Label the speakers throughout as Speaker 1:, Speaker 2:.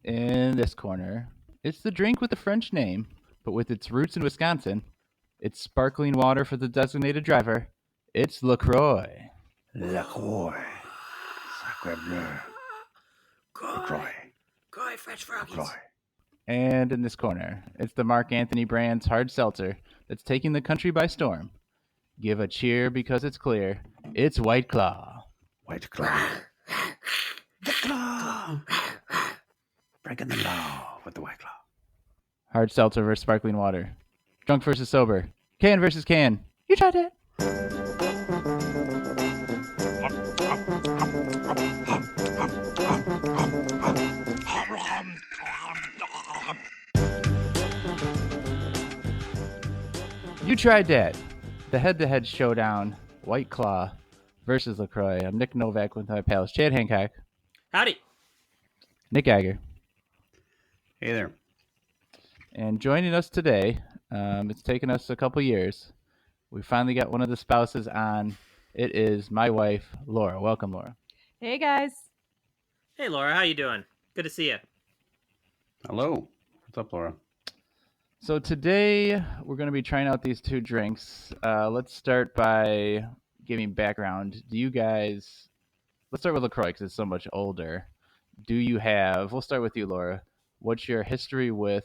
Speaker 1: In this corner, it's the drink with the French name, but with its roots in Wisconsin. It's sparkling water for the designated driver. It's LaCroix.
Speaker 2: La Croix. Sacre bleu. Croix.
Speaker 3: Croix, French froggies.
Speaker 2: Croix.
Speaker 1: And in this corner, it's the Mark Anthony brand's hard seltzer that's taking the country by storm. Give a cheer because it's clear. It's White Claw.
Speaker 2: White Claw. The Claw. Breaking the law with the White Claw.
Speaker 1: Hard seltzer versus sparkling water. Drunk versus sober. Can versus can. You tried it. You Tried Dat. The head-to-head showdown. White Claw versus LaCroix. I'm Nick Novak with my pals Chad Hancock,
Speaker 3: Howdy.
Speaker 1: Nick Geiger.
Speaker 2: Hey there.
Speaker 1: And joining us today, it's taken us a couple years. We finally got one of the spouses on. It is my wife, Laura. Welcome, Laura.
Speaker 4: Hey guys.
Speaker 3: Hey, Laura. How you doing? Good to see you.
Speaker 2: Hello. What's up, Laura?
Speaker 1: So today we're going to be trying out these two drinks. Let's start by giving background. Let's start with LaCroix because it's so much older. We'll start with you, Laura. What's your history with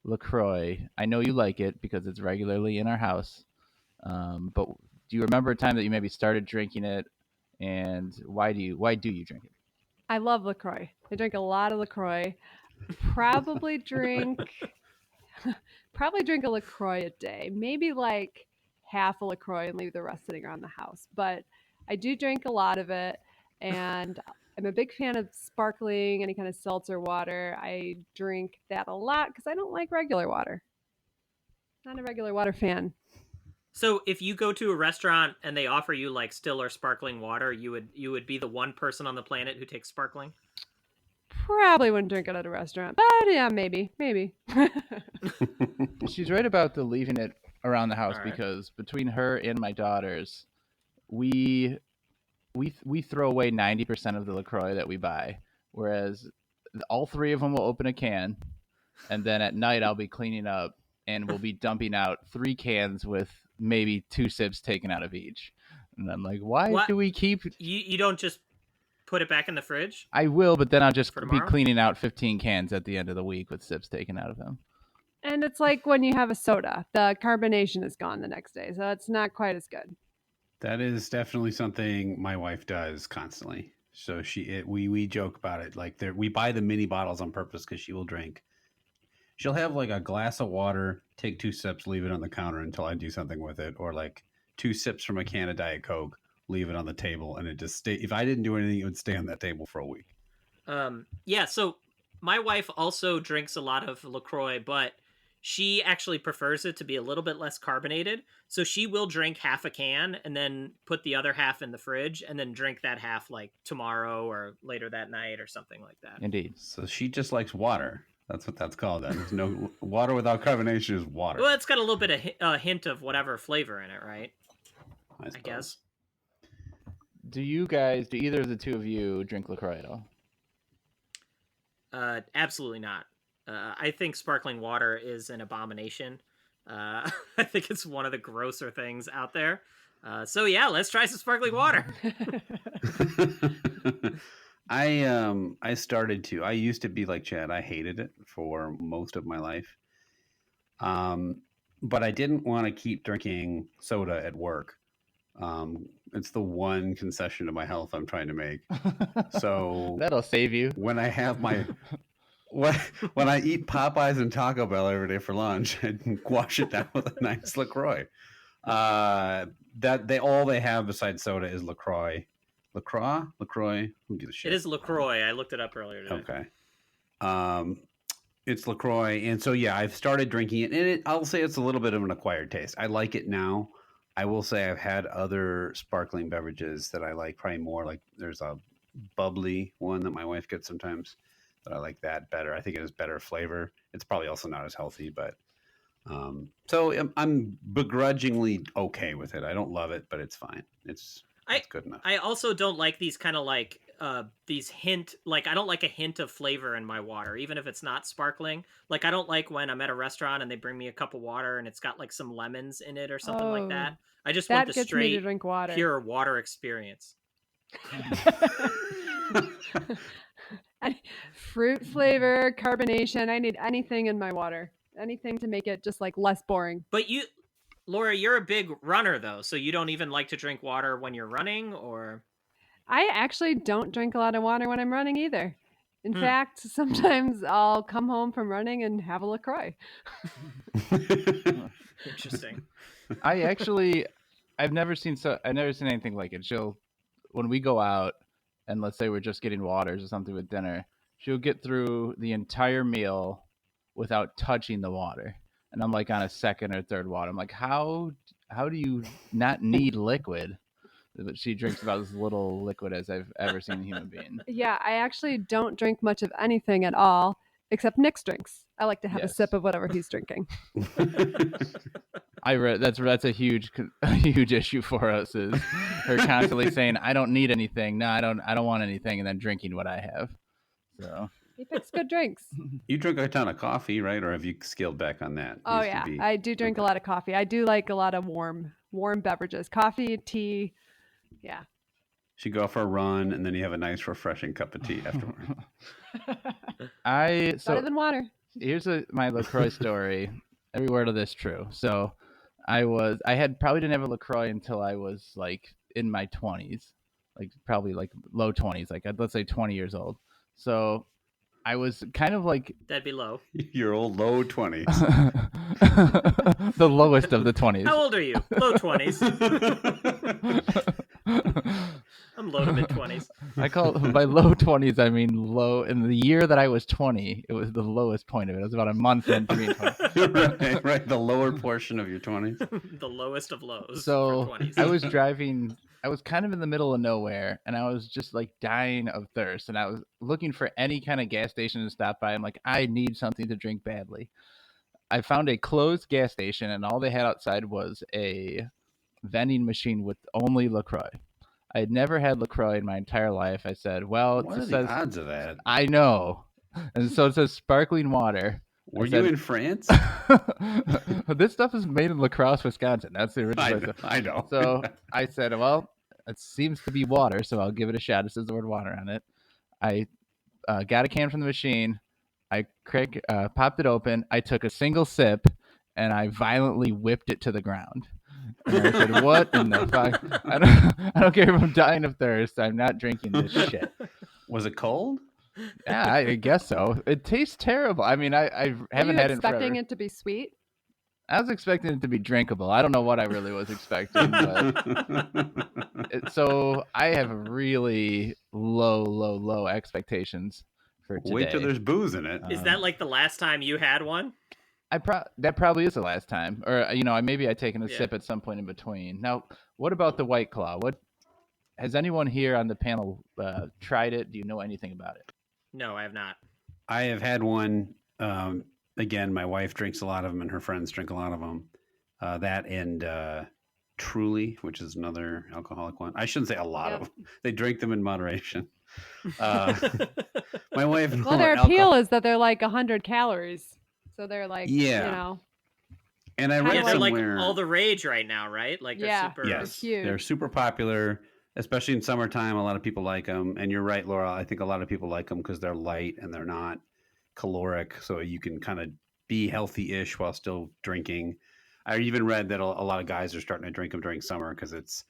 Speaker 1: LaCroix? I know you like it because it's regularly in our house. But do you remember a time that you maybe started drinking it, and why do you drink it?
Speaker 4: I love LaCroix. I drink a lot of LaCroix. Probably drink a LaCroix a day. Maybe like half a LaCroix and leave the rest sitting around the house. But I do drink a lot of it, and I'm a big fan of sparkling, any kind of seltzer water. I drink that a lot because I don't like regular water. Not a regular water fan.
Speaker 3: So, if you go to a restaurant and they offer you like still or sparkling water, you would be the one person on the planet who takes sparkling?
Speaker 4: Probably wouldn't drink it at a restaurant, but yeah, maybe.
Speaker 1: She's right about the leaving it around the house
Speaker 3: All right.
Speaker 1: because between her and my daughters, we throw away 90% of the LaCroix that we buy, whereas all three of them will open a can, and then at night I'll be cleaning up and we'll be dumping out 3 cans with maybe 2 sips taken out of each. And I'm like, why
Speaker 3: What?
Speaker 1: do we keep...
Speaker 3: You don't just put it back in the fridge?
Speaker 1: I will, but then I'll just
Speaker 3: For
Speaker 1: be
Speaker 3: tomorrow?
Speaker 1: cleaning out 15 cans at the end of the week with sips taken out of them.
Speaker 4: And it's like when you have a soda, the carbonation is gone the next day, so it's not quite as good.
Speaker 2: That is definitely something my wife does constantly. So we joke about it. Like we buy the mini bottles on purpose because she will drink. She'll have like a glass of water, take 2 sips, leave it on the counter until I do something with it, or like 2 sips from a can of Diet Coke, leave it on the table, and it just stay. If I didn't do anything, it would stay on that table for a week.
Speaker 3: Yeah. So my wife also drinks a lot of LaCroix, but she actually prefers it to be a little bit less carbonated. So she will drink half a can and then put the other half in the fridge and then drink that half like tomorrow or later that night or something like that.
Speaker 1: Indeed.
Speaker 2: So she just likes water. That's what that's called. Then there's no water without carbonation is water.
Speaker 3: Well, it's got a little bit of a hint of whatever flavor in it, right? I
Speaker 2: suppose.
Speaker 3: guess.
Speaker 1: Do either of the two of you drink LaCroix at all?
Speaker 3: Absolutely not. I think sparkling water is an abomination. I think it's one of the grosser things out there. So yeah, let's try some sparkling water.
Speaker 2: I started to. I used to be like Chad. I hated it for most of my life. But I didn't want to keep drinking soda at work. It's the one concession to my health I'm trying to make. So
Speaker 1: that'll save you.
Speaker 2: When I have my when I eat Popeyes and Taco Bell every day for lunch, I wash it down with a nice LaCroix. All they have besides soda is LaCroix. LaCroix. Who gives a shit?
Speaker 3: It is LaCroix. I looked it up earlier today.
Speaker 2: Okay. It's LaCroix, and so yeah, I've started drinking it, and I'll say it's a little bit of an acquired taste. I like it now. I will say I've had other sparkling beverages that I like probably more. Like there's a bubbly one that my wife gets sometimes that I like that better. I think it has better flavor. It's probably also not as healthy, but so I'm begrudgingly okay with it. I don't love it, but it's fine. It's good enough.
Speaker 3: I also don't like these kind of like these hint, like I don't like a hint of flavor in my water, even if it's not sparkling. Like I don't like when I'm at a restaurant and they bring me a cup of water and it's got like some lemons in it or something like that. I just want
Speaker 4: That
Speaker 3: the
Speaker 4: gets me to
Speaker 3: straight,
Speaker 4: drink water.
Speaker 3: pure water experience.
Speaker 4: Fruit flavor, carbonation. I need anything in my water. Anything to make it just like less boring.
Speaker 3: But Laura, you're a big runner though, so you don't even like to drink water when you're running, or?
Speaker 4: I actually don't drink a lot of water when I'm running either. In fact, sometimes I'll come home from running and have a LaCroix.
Speaker 3: Interesting.
Speaker 1: I've never seen anything like it. When we go out and let's say we're just getting waters or something with dinner, she'll get through the entire meal without touching the water. And I'm like on a second or third water. I'm like, how do you not need liquid? But she drinks about as little liquid as I've ever seen a human being.
Speaker 4: Yeah, I actually don't drink much of anything at all, except Nick's drinks. I like to have a sip of whatever he's drinking.
Speaker 1: I read that's a huge issue for us is her constantly saying, "I don't need anything. No, I don't want anything," and then drinking what I have. So
Speaker 4: he picks good drinks.
Speaker 2: You drink a ton of coffee, right? Or have you scaled back on that?
Speaker 4: Oh yeah, I do drink a lot of coffee. I do like a lot of warm beverages, coffee, tea. Yeah.
Speaker 2: You go for a run and then you have a nice refreshing cup of tea afterward.
Speaker 4: Better than water.
Speaker 1: Here's my LaCroix story. Every word of this true. So I probably didn't have a LaCroix until I was like in my 20s, like probably like low 20s, like let's say 20 years old. So I was kind of like
Speaker 3: that'd be low.
Speaker 2: Your old low 20s.
Speaker 1: The lowest of the 20s.
Speaker 3: How old are you? Low 20s. I'm low to mid 20s.
Speaker 1: I call it by low 20s. I mean low in the year that I was 20. It was the lowest point of it. It was about a month into being 20.
Speaker 2: right. The lower portion of your 20s.
Speaker 3: The lowest of lows.
Speaker 1: So
Speaker 3: for 20s.
Speaker 1: I was driving. I was kind of in the middle of nowhere, and I was just like dying of thirst, and I was looking for any kind of gas station to stop by. I'm like, I need something to drink badly. I found a closed gas station, and all they had outside was a vending machine with only LaCroix. I had never had LaCroix in my entire life. I said, well,
Speaker 2: what are the odds of that?
Speaker 1: I know. And so it says sparkling water.
Speaker 2: Were you in France?
Speaker 1: This stuff is made in La Crosse, Wisconsin. That's the original.
Speaker 2: I know.
Speaker 1: So I said, well, it seems to be water, so I'll give it a shot. It says the word water on it. I got a can from the machine. I popped it open. I took a single sip, and I violently whipped it to the ground. And I said, what in the fuck? I don't care if I'm dying of thirst. I'm not drinking this shit.
Speaker 2: Was it cold?
Speaker 1: Yeah, I guess so. It tastes terrible. I mean, I haven't had it in forever.
Speaker 4: Expecting it to be sweet?
Speaker 1: I was expecting it to be drinkable. I don't know what I really was expecting. But so I have really low expectations for today.
Speaker 2: Wait till there's booze in it.
Speaker 3: Is that like the last time you had one?
Speaker 1: That probably is the last time. Or, maybe I've taken a sip at some point in between. Now, what about the White Claw? Has anyone here on the panel tried it? Do you know anything about it?
Speaker 3: No, I have not.
Speaker 2: I have had one. Again, my wife drinks a lot of them, and her friends drink a lot of them. That and Truly, which is another alcoholic one. I shouldn't say a lot of them. They drink them in moderation. My wife.
Speaker 4: Well, their appeal is that they're like 100 calories, so they're like,
Speaker 2: And I read
Speaker 3: they're
Speaker 2: somewhere
Speaker 3: like all the rage right now, right? Like they're super.
Speaker 2: Yes,
Speaker 4: huge.
Speaker 2: They're super popular. Especially in summertime, a lot of people like them. And you're right, Laura. I think a lot of people like them because they're light and they're not caloric. So you can kind of be healthy-ish while still drinking. I even read that a lot of guys are starting to drink them during summer because it's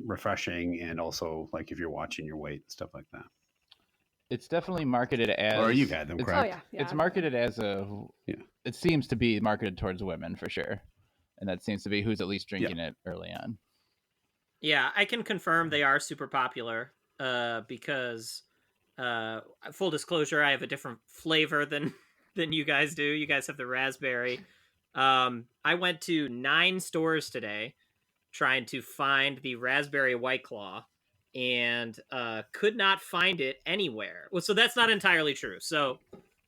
Speaker 2: refreshing. And also, like, if you're watching your weight and stuff like that.
Speaker 1: It's definitely marketed as...
Speaker 2: Or you've had them, correct?
Speaker 4: Oh, yeah.
Speaker 1: It's marketed as It seems to be marketed towards women, for sure. And that seems to be who's at least drinking it early on.
Speaker 3: Yeah, I can confirm they are super popular because, full disclosure, I have a different flavor than you guys do. You guys have the raspberry. I went to 9 stores today trying to find the raspberry White Claw and could not find it anywhere. Well, so that's not entirely true. So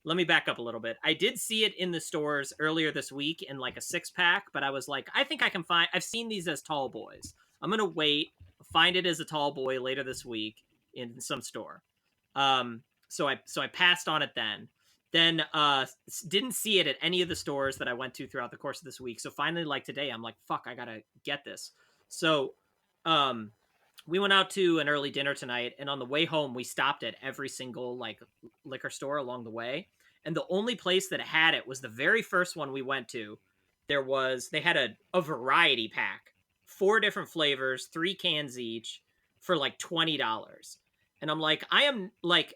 Speaker 3: let me back up a little bit. I did see it in the stores earlier this week in like a 6-pack, but I was like, I think I can find... I've seen these as tall boys. I'm going to wait, find it as a tall boy later this week, in some store. So I passed on it then. Then didn't see it at any of the stores that I went to throughout the course of this week. So finally, like today, I'm like, fuck, I gotta get this. So we went out to an early dinner tonight, and on the way home, we stopped at every single like liquor store along the way. And the only place that had it was the very first one we went to. They had a variety pack, 4 different flavors, 3 cans each for like $20. And I'm like, I am like,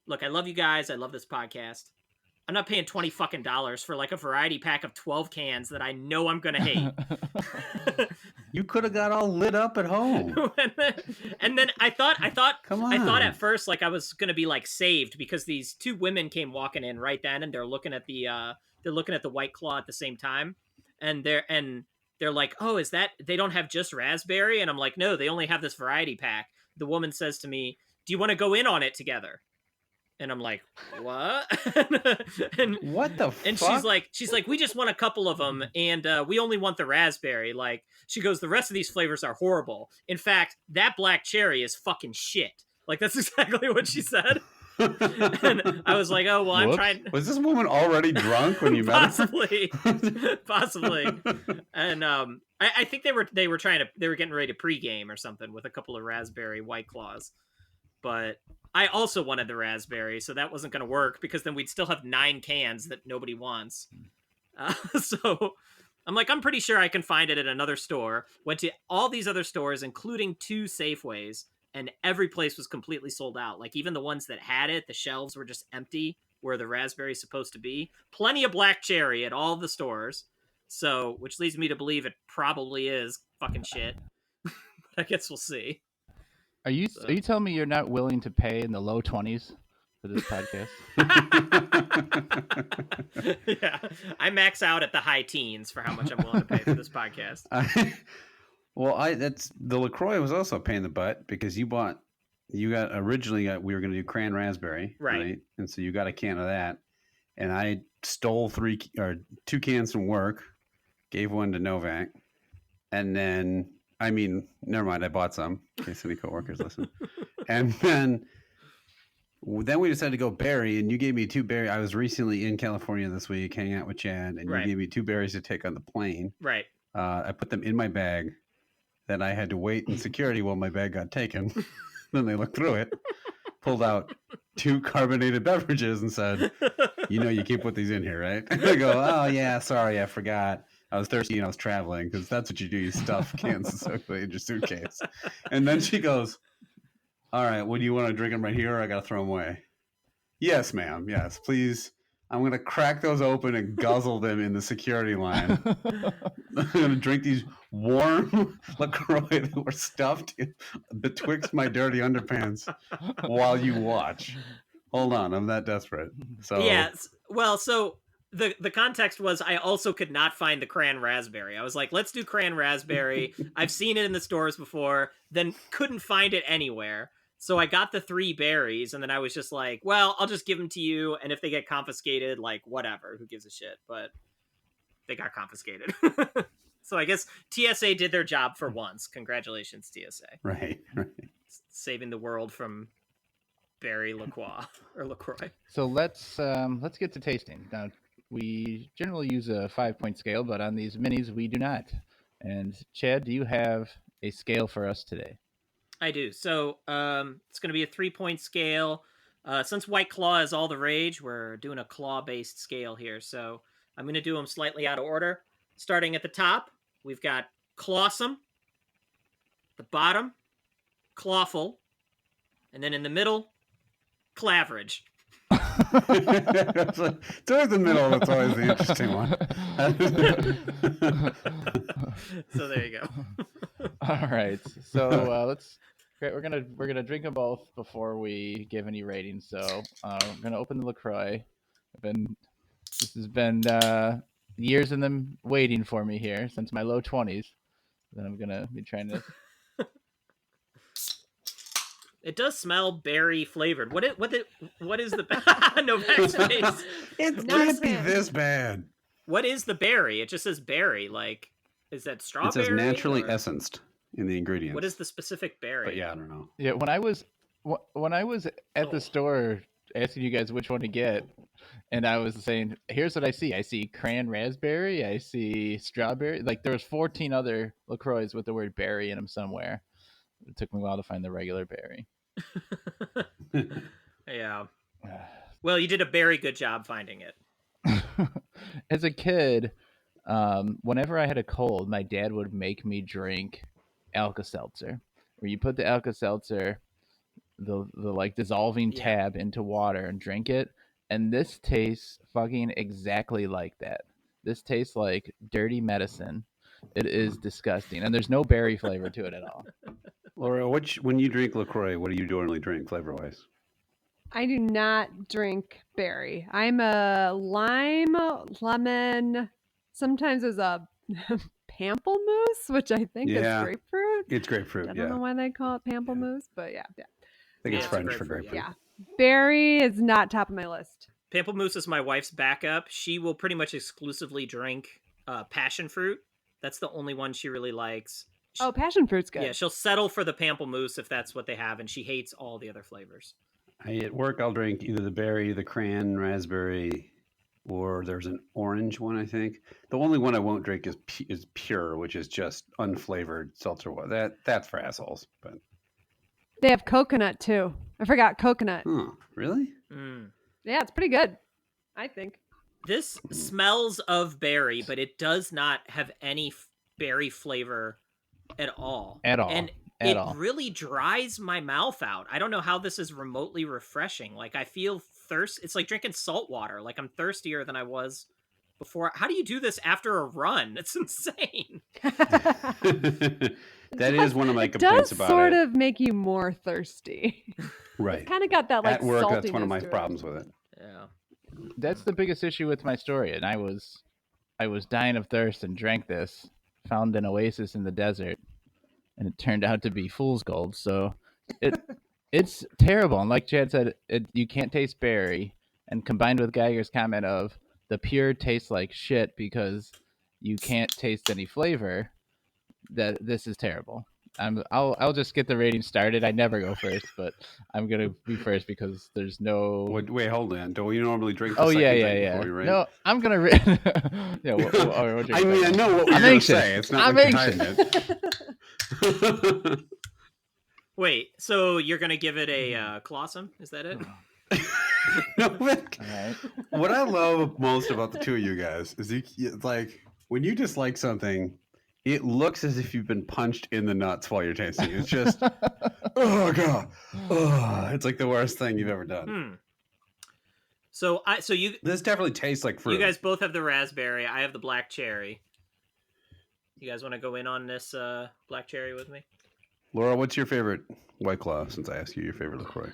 Speaker 3: look, I love you guys. I love this podcast. I'm not paying $20 fucking for like a variety pack of 12 cans that I know I'm gonna hate.
Speaker 2: You could have got all lit up at home.
Speaker 3: and then I thought
Speaker 2: Come on.
Speaker 3: I thought at first like I was gonna be like saved because these 2 women came walking in right then, and they're looking at the White Claw at the same time, and they're like, oh, is that they don't have just raspberry? And I'm like, no, they only have this variety pack. The woman says to me, do you want to go in on it together? And I'm like, what? and
Speaker 2: what the fuck?
Speaker 3: And she's like, we just want a couple of them, and we only want the raspberry. Like, she goes, the rest of these flavors are horrible. In fact, that black cherry is fucking shit. Like, that's exactly what she said. And I was like, oh, well, I'm trying.
Speaker 2: Was this woman already drunk when you met
Speaker 3: her? Possibly. And I think they were getting ready to pregame or something with a couple of raspberry White Claws. But I also wanted the raspberry, so that wasn't going to work because then we'd still have 9 cans that nobody wants. So I'm like, I'm pretty sure I can find it at another store. Went to all these other stores, including 2 Safeways, and every place was completely sold out. Like, even the ones that had it, the shelves were just empty where the raspberry is supposed to be. Plenty of black cherry at all the stores. So, which leads me to believe it probably is fucking shit. But I guess we'll see.
Speaker 1: Are you telling me you're not willing to pay in the low 20s for this podcast?
Speaker 3: Yeah, I max out at the high teens for how much I'm willing to pay for this podcast.
Speaker 2: That's the LaCroix was also a pain in the butt because we were going to do cran raspberry, right? And so you got a can of that, and I stole 2 cans from work, gave one to Novak, and then. I mean, never mind. I bought some in case any coworkers listen. And then we decided to go berry, and you gave me 2 berries. I was recently in California this week, hanging out with Chad, and you gave me 2 berries to take on the plane.
Speaker 3: Right.
Speaker 2: I put them in my bag. Then I had to wait in security while my bag got taken. Then they looked through it, pulled out 2 carbonated beverages, and said, you can't put these in here, right? And I go, oh, yeah, sorry, I forgot. I was thirsty and I was traveling because that's what you do. You stuff cans of soda in your suitcase. And then she goes, all right, what do you want to drink them right here or I got to throw them away? Yes, ma'am. Yes, please. I'm going to crack those open and guzzle them in the security line. I'm going to drink these warm LaCroix that were stuffed betwixt my dirty underpants while you watch. Hold on. I'm that desperate. So
Speaker 3: yeah. Well, so... The context was I also could not find the cran raspberry. I was like, let's do cran raspberry. I've seen it in the stores before, then couldn't find it anywhere. So I got the 3 berries, and then I was just like, well, I'll just give them to you, and if they get confiscated, like, whatever, who gives a shit? But they got confiscated. So I guess TSA did their job for once. Congratulations, TSA.
Speaker 2: Right.
Speaker 3: Saving the world from berry LaCroix.
Speaker 1: So let's get to tasting now. We generally use a 5-point scale, but on these minis, we do not. And Chad, do you have a scale for us today?
Speaker 3: I do. So it's going to be a 3-point scale. Since White Claw is all the rage, we're doing a claw-based scale here. So I'm going to do them slightly out of order. Starting at the top, we've got Clawsome. The bottom, Clawful. And then in the middle, Claverage.
Speaker 2: It's always the middle. That's always the interesting one.
Speaker 3: So there you go.
Speaker 1: All right. So we're gonna drink them both before we give any ratings. So I'm gonna open the LaCroix. This has been years in them waiting for me here since my low 20s. Then I'm gonna be trying to.
Speaker 3: It does smell berry flavored. What is the Novak's face?
Speaker 2: It can't be this bad.
Speaker 3: What is the berry? It just says berry. Like, is that strawberry?
Speaker 2: It says naturally essenced in the ingredients.
Speaker 3: What is the specific berry?
Speaker 2: But yeah, I don't know.
Speaker 1: Yeah, when When I was at the store asking you guys which one to get, and I was saying, here's what I see. I see cran raspberry. I see strawberry. Like there was 14 other LaCroix with the word berry in them somewhere. It took me a while to find the regular berry.
Speaker 3: Yeah. Well, you did a very good job finding it.
Speaker 1: As a kid, whenever I had a cold, my dad would make me drink Alka-Seltzer, where you put the Alka-Seltzer, the like dissolving
Speaker 3: Yeah.
Speaker 1: tab into water and drink it, and this tastes fucking exactly like that. This tastes like dirty medicine. It is disgusting, and there's no berry flavor to it at all.
Speaker 2: Laura, when you drink LaCroix, what do you normally drink flavor wise?
Speaker 4: I do not drink berry. I'm a lime, lemon. Sometimes there's a pamplemousse, which I think
Speaker 2: Yeah.
Speaker 4: is grapefruit.
Speaker 2: It's grapefruit.
Speaker 4: I don't know why they call it pamplemousse, but yeah.
Speaker 2: I think it's
Speaker 3: Yeah,
Speaker 2: French
Speaker 3: it's
Speaker 2: for
Speaker 3: grapefruit,
Speaker 2: grapefruit.
Speaker 4: Yeah. Berry is not top of my list.
Speaker 3: Pamplemousse is my wife's backup. She will pretty much exclusively drink passion fruit. That's the only one she really likes.
Speaker 4: Oh, passion fruit's good.
Speaker 3: Yeah, she'll settle for the pamplemousse if that's what they have, and she hates all the other flavors.
Speaker 2: At work, I'll drink either the berry, the cran, raspberry, or there's an orange one, I think. The only one I won't drink is pure, which is just unflavored seltzer water. That's for assholes. But
Speaker 4: They have coconut too. I forgot coconut.
Speaker 2: really?
Speaker 3: Mm.
Speaker 4: Yeah, it's pretty good, I think.
Speaker 3: This smells of berry, but it does not have any berry flavor at all.
Speaker 1: At all.
Speaker 3: And
Speaker 1: At
Speaker 3: it
Speaker 1: all.
Speaker 3: really dries my mouth out. I don't know how this is remotely refreshing. Like I feel thirst. It's like drinking salt water. Like I'm thirstier than I was before. How do you do this after a run? It's insane.
Speaker 2: That is one of my
Speaker 4: It
Speaker 2: complaints
Speaker 4: does
Speaker 2: about
Speaker 4: sort
Speaker 2: it.
Speaker 4: of make you more thirsty.
Speaker 2: Right.
Speaker 4: It's kind of got that like
Speaker 2: At work, that's one of
Speaker 4: saltiness
Speaker 2: my
Speaker 4: to it.
Speaker 2: problems with it.
Speaker 3: Yeah.
Speaker 1: That's the biggest issue with my story, and I was dying of thirst and drank this, found an oasis in the desert, and it turned out to be fool's gold. So it's terrible. And like Chad said, you can't taste berry. And combined with Geiger's comment of the pure tastes like shit because you can't taste any flavor, that this is terrible. I'll just get the rating started. I never go first, but I'm gonna be first because there's no.
Speaker 2: Wait, hold on. Don't you normally drink the
Speaker 1: Oh
Speaker 2: second
Speaker 1: yeah,
Speaker 2: drink
Speaker 1: yeah.
Speaker 2: before you rate?
Speaker 1: No, I'm gonna. Yeah, we'll drink
Speaker 2: I mean, I
Speaker 1: second.
Speaker 2: know what
Speaker 1: I'm
Speaker 2: we're going to
Speaker 1: anxious.
Speaker 2: say. It's not
Speaker 1: I'm
Speaker 2: like you're hiding it.
Speaker 3: Wait, so you're gonna give it a Colosseum? Is that it?
Speaker 2: No, Vic.
Speaker 1: All right.
Speaker 2: What I love most about the two of you guys is like when you dislike something, it looks as if you've been punched in the nuts while you're tasting. It's just, oh god, oh, it's like the worst thing you've ever done.
Speaker 3: So
Speaker 2: This definitely tastes like fruit.
Speaker 3: you guys both have the raspberry. I have the black cherry. You guys want to go in on this black cherry with me?
Speaker 2: Laura, what's your favorite White Claw? Since I asked you your favorite LaCroix.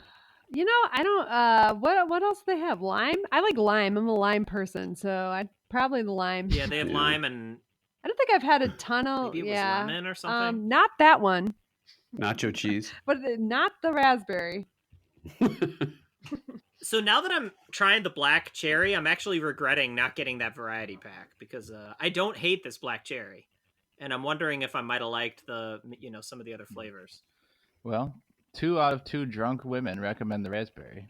Speaker 4: You know, I don't. What else do they have? Lime. I like lime. I'm a lime person, so I'd probably the lime.
Speaker 3: Yeah, they have
Speaker 2: Yeah.
Speaker 3: lime and
Speaker 4: I don't think I've had a ton of.
Speaker 3: maybe it was
Speaker 4: yeah.
Speaker 3: lemon or something.
Speaker 4: Not that one,
Speaker 2: Nacho cheese.
Speaker 4: but not the raspberry.
Speaker 3: So now that I'm trying the black cherry, I'm actually regretting not getting that variety pack because I don't hate this black cherry, and I'm wondering if I might have liked some of the other flavors.
Speaker 1: Well, 2 out of 2 drunk women recommend the raspberry.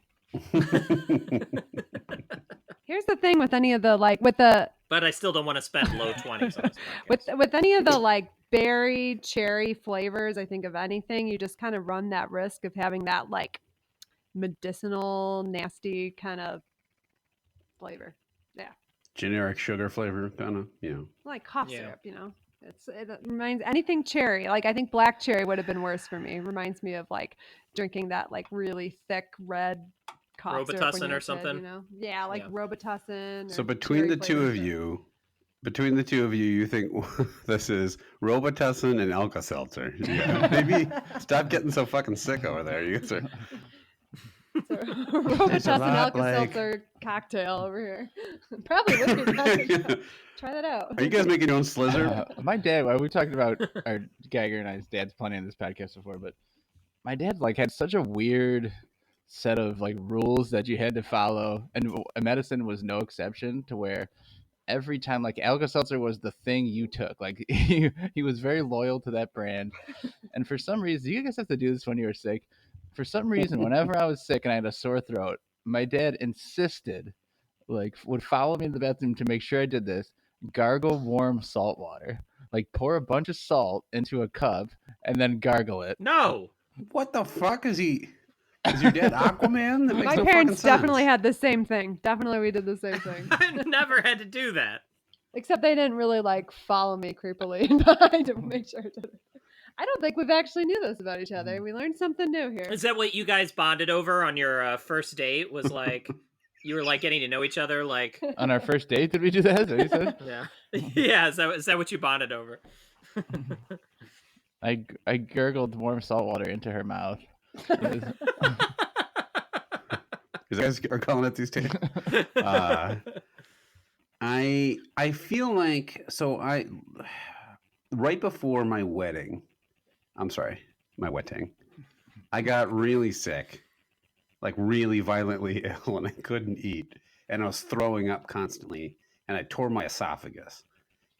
Speaker 4: Here's the thing with any of the
Speaker 3: But I still don't want to spend low 20s on this podcast.
Speaker 4: with any of the berry cherry flavors. I think of anything, you just kind of run that risk of having that medicinal, nasty kind of flavor. Yeah,
Speaker 2: Generic sugar flavor, kind of.
Speaker 4: like cough
Speaker 3: Yeah.
Speaker 4: syrup. It reminds anything cherry. I think black cherry would have been worse for me. It reminds me of drinking that really thick red cough syrup when
Speaker 3: Robitussin
Speaker 4: you're
Speaker 3: or
Speaker 4: a kid,
Speaker 3: something?
Speaker 4: Yeah,
Speaker 3: Yeah.
Speaker 4: Robitussin.
Speaker 2: So
Speaker 4: or
Speaker 2: between the
Speaker 4: cherry
Speaker 2: two
Speaker 4: flavors,
Speaker 2: of
Speaker 4: yeah.
Speaker 2: you, you think this is Robitussin and Alka-Seltzer. Yeah. Maybe stop getting so fucking sick over there. You guys are...
Speaker 4: So, Robitussin
Speaker 2: lot
Speaker 4: Alka-Seltzer cocktail over here. Probably would be fun. Try that out.
Speaker 2: Are you guys making your own Slizzard?
Speaker 1: My dad, we talked about our Geiger and I's dad's plenty on this podcast before, but my dad had such a weird set of rules that you had to follow, and medicine was no exception, to where every time Alka-Seltzer was the thing you took. He was very loyal to that brand. And for some reason, you guys have to do this when you were sick. for some reason, whenever I was sick and I had a sore throat, my dad insisted, like, would follow me to the bathroom to make sure I did this. Gargle warm salt water. Like, pour a bunch of salt into a cup and then gargle it.
Speaker 3: No.
Speaker 2: What the fuck is he? Is your dad Aquaman? That makes
Speaker 4: My
Speaker 2: no
Speaker 4: parents
Speaker 2: fucking
Speaker 4: definitely
Speaker 2: sense.
Speaker 4: had the same thing. Definitely, we did the same thing.
Speaker 3: I've never had to do that.
Speaker 4: Except they didn't really like follow me creepily behind to make sure I did it. I don't think we've actually knew this about each other. We learned something new here.
Speaker 3: Is that what you guys bonded over on your first date? Was like you were like getting to know each other, like
Speaker 1: On our first date, did we do that? Is that what you said?
Speaker 3: yeah, yeah. Is that what you bonded over?
Speaker 1: I gurgled warm salt water into her mouth. It was-
Speaker 2: You guys are calling it these days. I feel like I right before my wedding. I'm sorry, my wedding. I got really sick, like really violently ill, and I couldn't eat, and I was throwing up constantly, and I tore my esophagus,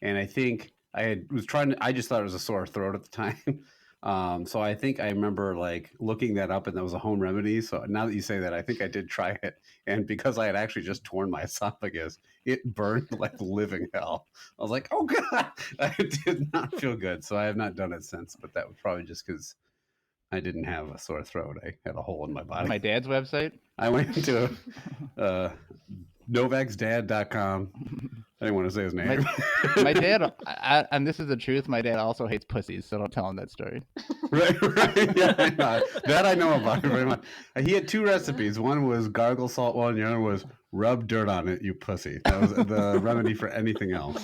Speaker 2: and I think I just thought it was a sore throat at the time. So I think I remember like looking that up, and that was a home remedy. So now that you say that, I think I did try it. And because I had actually just torn my esophagus, it burned like living hell. I was like, oh God, I did not feel good. So I have not done it since, but that was probably just because I didn't have a sore throat. I had a hole in my body.
Speaker 1: my dad's website.
Speaker 2: I went to novaxdad.com. I didn't want to say his name.
Speaker 1: My dad, and this is the truth, my dad also hates pussies, so don't tell him that story.
Speaker 2: Right. Yeah, I know. That I know about very much. He had two recipes. One was gargle salt water, and the other was rub dirt on it, you pussy. That was the remedy for anything else.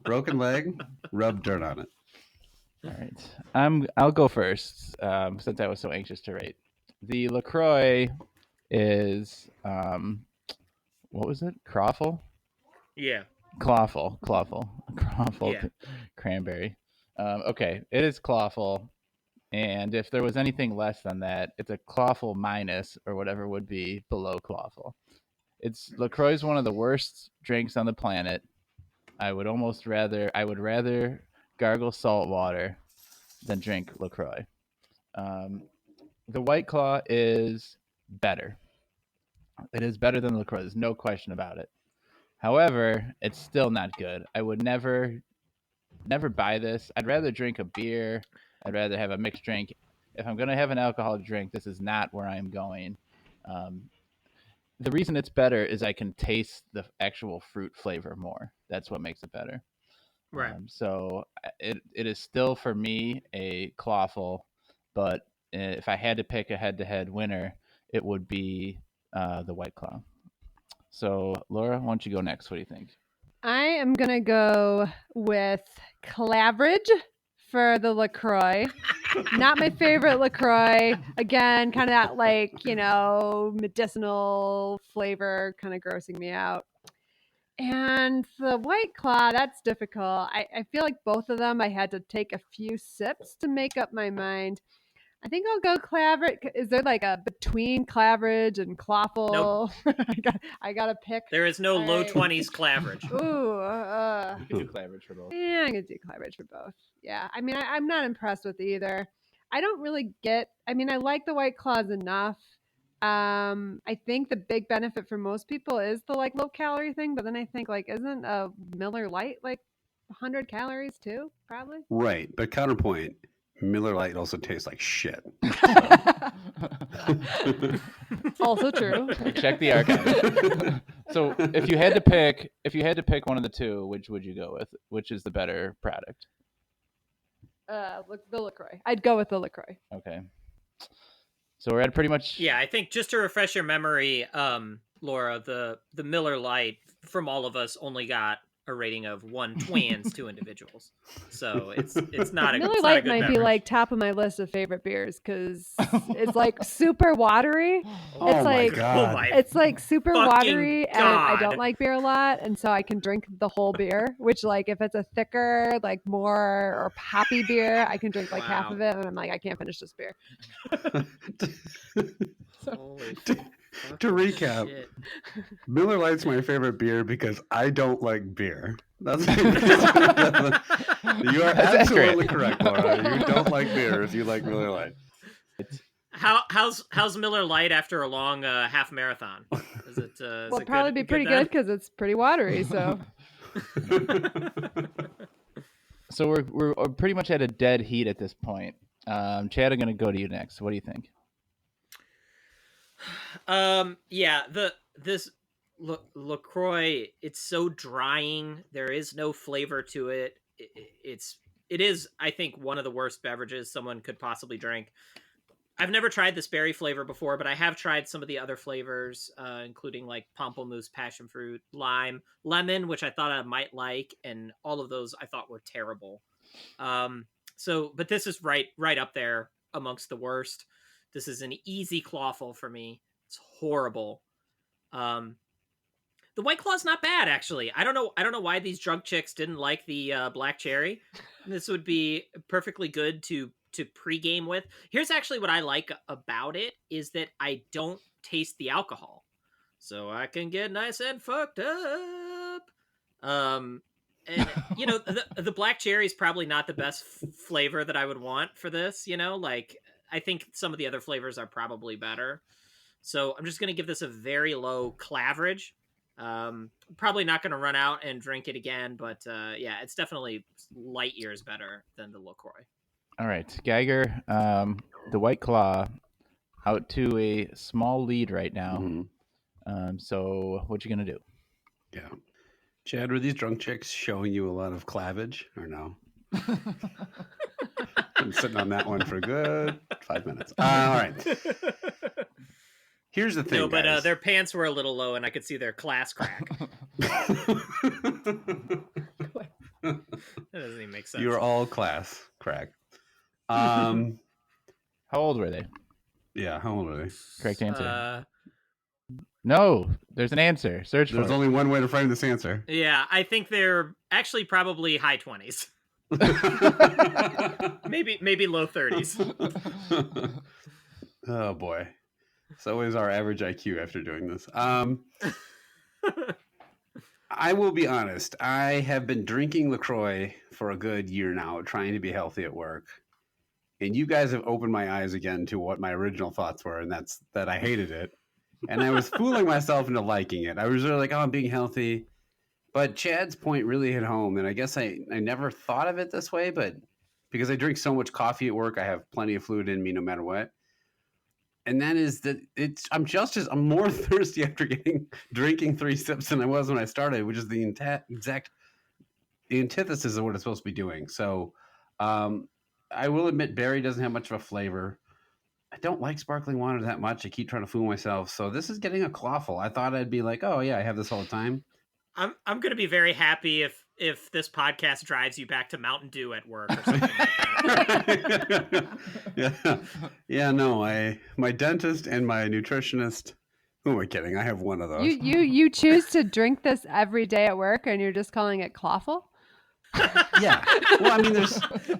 Speaker 2: Broken leg, rub dirt on it.
Speaker 1: All right. I'll go first, since I was so anxious to rate. The LaCroix is, what was it? Croffle?
Speaker 3: Yeah.
Speaker 1: Clawful.
Speaker 3: Yeah.
Speaker 1: Cranberry. Okay, it is clawful, and if there was anything less than that, it's a clawful minus or whatever would be below clawful. LaCroix is one of the worst drinks on the planet. I would rather gargle salt water than drink LaCroix. The White Claw is better. It is better than LaCroix. There's no question about it. However, it's still not good. I would never buy this. I'd rather drink a beer. I'd rather have a mixed drink. If I'm going to have an alcoholic drink, this is not where I'm going. The reason it's better is I can taste the actual fruit flavor more. That's what makes it better.
Speaker 3: Right.
Speaker 1: So it is still for me a clawful, but if I had to pick a head-to-head winner, it would be the White Claw. So, Laura, why don't you go next? What do you think?
Speaker 4: I am going to go with Claveridge for the LaCroix. Not my favorite LaCroix. Again, kind of that like, medicinal flavor kind of grossing me out. And the White Claw, that's difficult. I feel like both of them I had to take a few sips to make up my mind. I think I'll go Claveridge. Is there like a between Claveridge and Clawful?
Speaker 3: Nope.
Speaker 4: I got to pick.
Speaker 3: There is no
Speaker 4: All
Speaker 3: low
Speaker 4: right.
Speaker 3: 20s Claveridge.
Speaker 4: Ooh.
Speaker 1: You can do Claveridge for both.
Speaker 4: Yeah, I'm going to do Claveridge for both. Yeah. I mean, I'm not impressed with either. I don't really I like the White Claws enough. I think the big benefit for most people is the like low calorie thing, but then I think like isn't a Miller Lite like 100 calories too? Probably.
Speaker 2: Right. But counterpoint, Miller Lite also tastes like shit.
Speaker 4: Also true.
Speaker 1: Check the archive. So if you had to pick one of the two, which would you go with? Which is the better product?
Speaker 4: The LaCroix. I'd go with the LaCroix.
Speaker 1: Okay. So we're at pretty much.
Speaker 3: Yeah, I think just to refresh your memory, Laura, the Miller Lite from all of us only got a rating of 1 twins, 2 individuals. So it's not a
Speaker 4: Miller
Speaker 3: it's not a
Speaker 4: Lite
Speaker 3: good
Speaker 4: might be
Speaker 3: beverage.
Speaker 4: like top of my list of favorite beers because it's like super watery.
Speaker 2: Oh
Speaker 4: It's
Speaker 2: my
Speaker 4: like-
Speaker 2: God.
Speaker 3: Oh my
Speaker 4: It's like super
Speaker 3: Fucking
Speaker 4: watery, and I
Speaker 3: God.
Speaker 4: don't like beer a lot, and so I can drink the whole beer. Which, like, if it's a thicker, like more or hoppy beer, I can drink like half
Speaker 3: Wow.
Speaker 4: of it, and I'm like, I can't finish this beer.
Speaker 3: Holy
Speaker 2: To recap,
Speaker 3: shit.
Speaker 2: Miller Lite's my favorite beer because I don't like beer. That's you are
Speaker 1: That's
Speaker 2: absolutely
Speaker 1: accurate.
Speaker 2: correct, Laura. You don't like beer if you like Miller Lite.
Speaker 3: How's Miller Lite after a long half marathon? Is it?
Speaker 4: Well, probably be pretty good because it's pretty watery. So
Speaker 1: So we're pretty much at a dead heat at this point. Chad, I'm going to go to you next. What do you think?
Speaker 3: Yeah, this LaCroix, it's so drying. There is no flavor to it. It is, I think, one of the worst beverages someone could possibly drink. I've never tried this berry flavor before, but I have tried some of the other flavors, including like pamplemousse, passion fruit, lime, lemon, which I thought I might like, and all of those I thought were terrible. But this is right up there amongst the worst. This is an easy clawful for me. It's horrible. The White Claw's not bad, actually. I don't know why these drunk chicks didn't like the black cherry. This would be perfectly good to pregame with. Here's actually what I like about it is that I don't taste the alcohol, so I can get nice and fucked up. And the black cherry is probably not the best flavor that I would want for this. Like I think some of the other flavors are probably better. So I'm just gonna give this a very low claverage. Probably not going to run out and drink it again, but yeah, it's definitely light years better than the LaCroix.
Speaker 1: All right, Geiger, the White Claw out to a small lead right now.
Speaker 2: Mm-hmm.
Speaker 1: So what you going to do?
Speaker 2: Yeah. Chad, were these drunk chicks showing you a lot of clavage or no? Been sitting on that one for a good 5 minutes. All right. Here's the thing,
Speaker 3: no, but
Speaker 2: guys.
Speaker 3: Their pants were a little low, and I could see their class crack. That doesn't even make sense.
Speaker 2: You're all class crack.
Speaker 1: How old were they?
Speaker 2: Yeah, how old are they?
Speaker 1: Correct answer. No, there's an answer. Search for it.
Speaker 2: There's only one way to find this answer.
Speaker 3: Yeah, I think they're actually probably high 20s. maybe low 30s.
Speaker 2: Oh boy. So is our average IQ after doing this. I will be honest. I have been drinking LaCroix for a good year now, trying to be healthy at work. And you guys have opened my eyes again to what my original thoughts were, and that's that I hated it. And I was fooling myself into liking it. I was really like, oh, I'm being healthy. But Chad's point really hit home. And I guess I never thought of it this way, but because I drink so much coffee at work, I have plenty of fluid in me no matter what. And that is that I'm more thirsty after drinking 3 sips than I was when I started, which is the antithesis of what it's supposed to be doing. So I will admit berry doesn't have much of a flavor. I don't like sparkling water that much. I keep trying to fool myself. So this is getting a clawful. I thought I'd be like, oh yeah, I have this all the time.
Speaker 3: I'm going to be very happy if this podcast drives you back to Mountain Dew at work or something like
Speaker 2: that. Yeah. No, my dentist and my nutritionist. Who am I kidding? I have one of those.
Speaker 4: You choose to drink this every day at work, and you're just calling it clawful?
Speaker 2: Yeah. Well, I mean,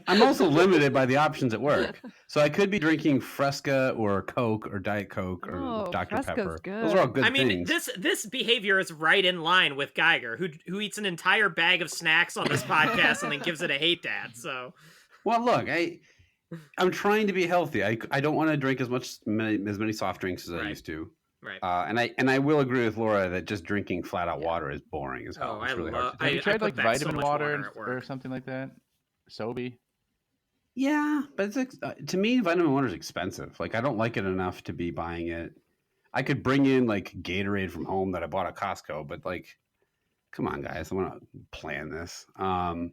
Speaker 2: I'm also limited by the options at work. So I could be drinking Fresca or Coke or Diet Coke or Dr.
Speaker 4: Fresca's
Speaker 2: Pepper.
Speaker 4: Good.
Speaker 2: Those are all good things.
Speaker 3: This behavior is right in line with Geiger, who eats an entire bag of snacks on this podcast and then gives it a hate dad. So,
Speaker 2: well, look, I'm trying to be healthy. I don't want to drink as many soft drinks as I used to.
Speaker 3: Right.
Speaker 2: And I will agree with Laura that just drinking flat out water is boring as hell. It's really hard to do.
Speaker 1: Have you tried like vitamin water or something like that? Sobe?
Speaker 2: Yeah, but it's to me, vitamin water is expensive. Like I don't like it enough to be buying it. I could bring in like Gatorade from home that I bought at Costco, but like, come on, guys, I want to plan this. So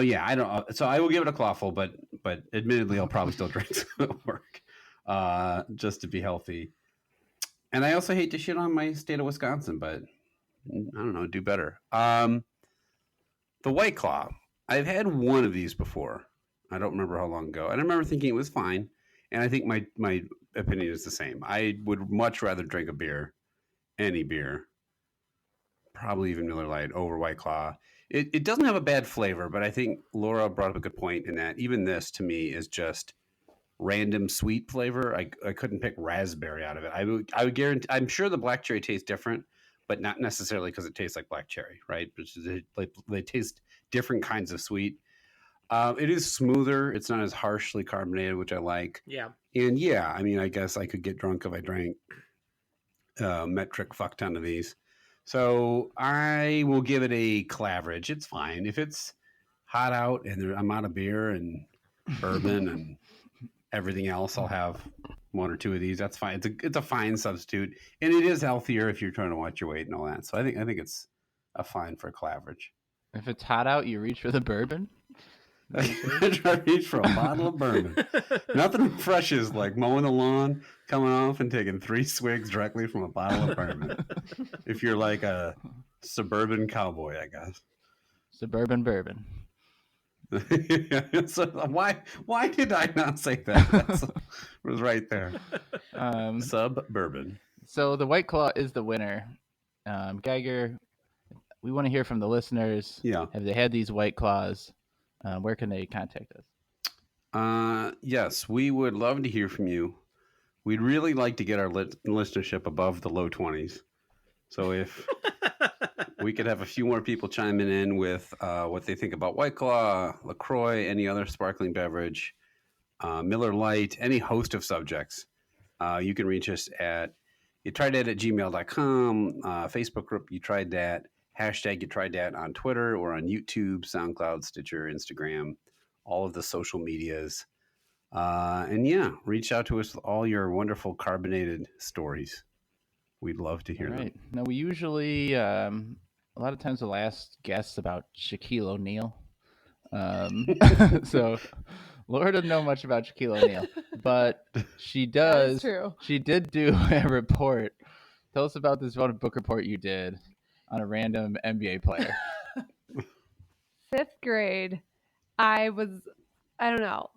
Speaker 2: yeah, I don't. So I will give it a clawful, but admittedly, I'll probably still drink some at work, just to be healthy. And I also hate to shit on my state of Wisconsin, but I don't know, do better. The White Claw. I've had one of these before. I don't remember how long ago. And I remember thinking it was fine. And I think my opinion is the same. I would much rather drink a beer, any beer, probably even Miller Lite over White Claw. It doesn't have a bad flavor, but I think Laura brought up a good point in that even this to me is just random sweet flavor. I couldn't pick raspberry out of it. I would guarantee. I'm sure the black cherry tastes different, but not necessarily because it tastes like black cherry, right? Which is like they taste different kinds of sweet. It is smoother. It's not as harshly carbonated, which I like.
Speaker 3: Yeah.
Speaker 2: And yeah, I mean, I guess I could get drunk if I drank metric fuck ton of these. So I will give it a Claveridge. It's fine. If it's hot out and I'm out of beer and bourbon and everything else, I'll have one or two of these. That's fine. It's a fine substitute, and it is healthier if you're trying to watch your weight and all that. So I think it's a fine for Claveridge.
Speaker 1: If it's hot out, you reach for the bourbon.
Speaker 2: I try to reach for a bottle of bourbon. Nothing refreshes like mowing the lawn, coming off and taking 3 swigs directly from a bottle of bourbon. If you're like a suburban cowboy, I guess.
Speaker 1: Suburban bourbon.
Speaker 2: So why did I not say that? It was right there. Suburban.
Speaker 1: So the White Claw is the winner. Geiger, we want to hear from the listeners.
Speaker 2: Yeah.
Speaker 1: Have they had these White Claws? Where can they contact us?
Speaker 2: Yes, we would love to hear from you. We'd really like to get our listenership above the low 20s. So if we could have a few more people chiming in with what they think about White Claw, LaCroix, any other sparkling beverage, Miller Lite, any host of subjects, you can reach us at youtrydat@gmail.com, Facebook group You Tried Dat, hashtag You Tried Dat on Twitter or on YouTube, SoundCloud, Stitcher, Instagram, all of the social medias. And yeah, reach out to us with all your wonderful carbonated stories. We'd love to hear them.
Speaker 1: Now, we usually, a lot of times we'll ask guests about Shaquille O'Neal. So Laura doesn't know much about Shaquille O'Neal, but she does.
Speaker 4: That is true.
Speaker 1: She did do a report. Tell us about this book report you did on a random NBA player.
Speaker 4: 5th grade, I don't know,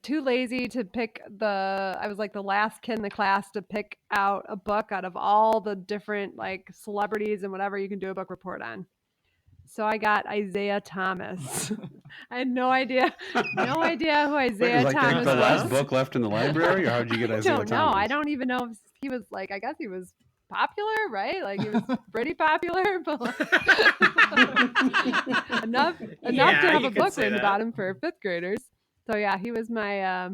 Speaker 4: too lazy to pick I was like the last kid in the class to pick out a book out of all the different like celebrities and whatever you can do a book report on. So I got Isaiah Thomas. I had no idea who Isaiah
Speaker 2: Wait,
Speaker 4: Thomas
Speaker 2: like the
Speaker 4: was.
Speaker 2: last book left in the library, or how'd you get Isaiah
Speaker 4: I don't know.
Speaker 2: Thomas?
Speaker 4: I don't even know if he was like, I guess he was popular, right? Like he was pretty popular, but enough to have a book written about him for 5th graders. So yeah, he was my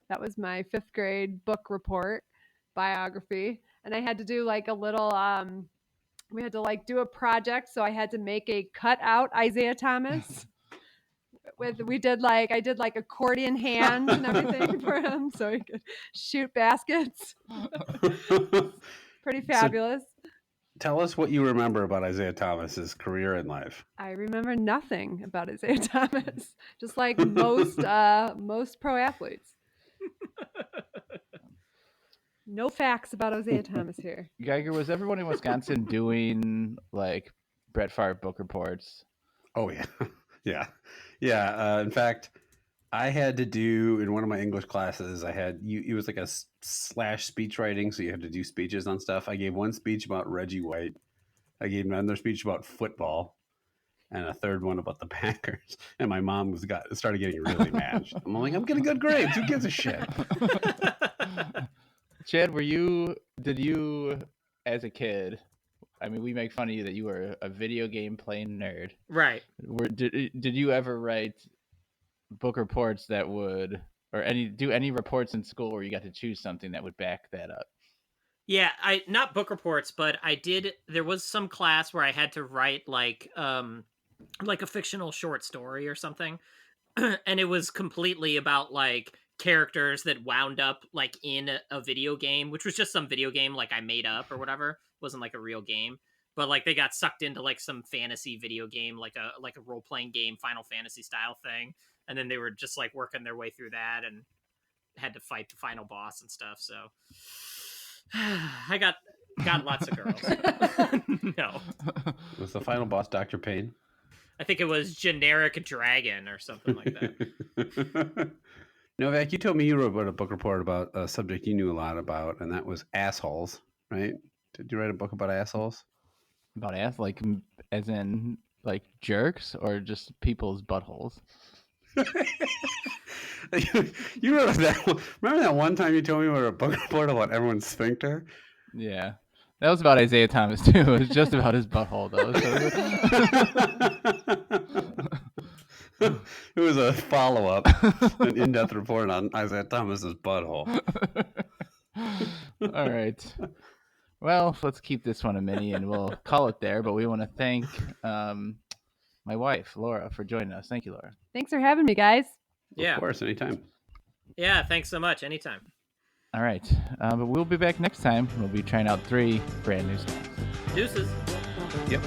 Speaker 4: that was my 5th grade book report biography, and I had to do like a little we had to like do a project, so I had to make a cutout Isaiah Thomas. I did like accordion hands and everything for him so he could shoot baskets. Pretty fabulous.
Speaker 2: So, tell us what you remember about Isaiah Thomas's career in life.
Speaker 4: I remember nothing about Isaiah Thomas, just like most pro athletes. No facts about Isaiah Thomas here.
Speaker 1: Geiger, was everyone in Wisconsin doing like Brett Favre book reports?
Speaker 2: Oh yeah, yeah. In fact, I had to do in one of my English classes. It was like a slash speech writing, so you had to do speeches on stuff. I gave one speech about Reggie White. I gave another speech about football, and a third one about the Packers. And my mom started getting really mad. I'm like, I'm getting good grades. Who gives a shit?
Speaker 1: Chad, did you, as a kid, I mean, we make fun of you that you were a video game playing nerd.
Speaker 3: Right.
Speaker 1: Did you ever write book reports that would, or do any reports in school where you got to choose something that would back that up?
Speaker 3: Yeah, not book reports, but there was some class where I had to write like a fictional short story or something. And it was completely about like characters that wound up like in a video game, which was just some video game like I made up or whatever. It wasn't like a real game, but like they got sucked into like some fantasy video game, like a role-playing game, Final Fantasy style thing. And then they were just like working their way through that and had to fight the final boss and stuff. So I got lots of girls. No.
Speaker 2: Was the final boss Dr. Payne?
Speaker 3: I think it was Generic Dragon or something like that.
Speaker 2: Novak, you told me you wrote a book report about a subject you knew a lot about, and that was assholes, right? Did you write a book about assholes?
Speaker 1: About ass, like as in like jerks, or just people's buttholes?
Speaker 2: You wrote that one. Remember that one time you told me you wrote a book report about everyone's sphincter?
Speaker 1: Yeah. That was about Isaiah Thomas, too. It was just about his butthole, though.
Speaker 2: It was a follow-up, an in-depth report on Isaiah Thomas's butthole.
Speaker 1: All right. Well, let's keep this one a mini, and we'll call it there. But we want to thank my wife, Laura, for joining us. Thank you, Laura.
Speaker 4: Thanks for having me, guys.
Speaker 3: Yeah.
Speaker 2: Of course, anytime.
Speaker 3: Yeah, thanks so much. Anytime.
Speaker 1: All right. But we'll be back next time. We'll be trying out 3 brand new snacks.
Speaker 3: Deuces.
Speaker 2: Yep.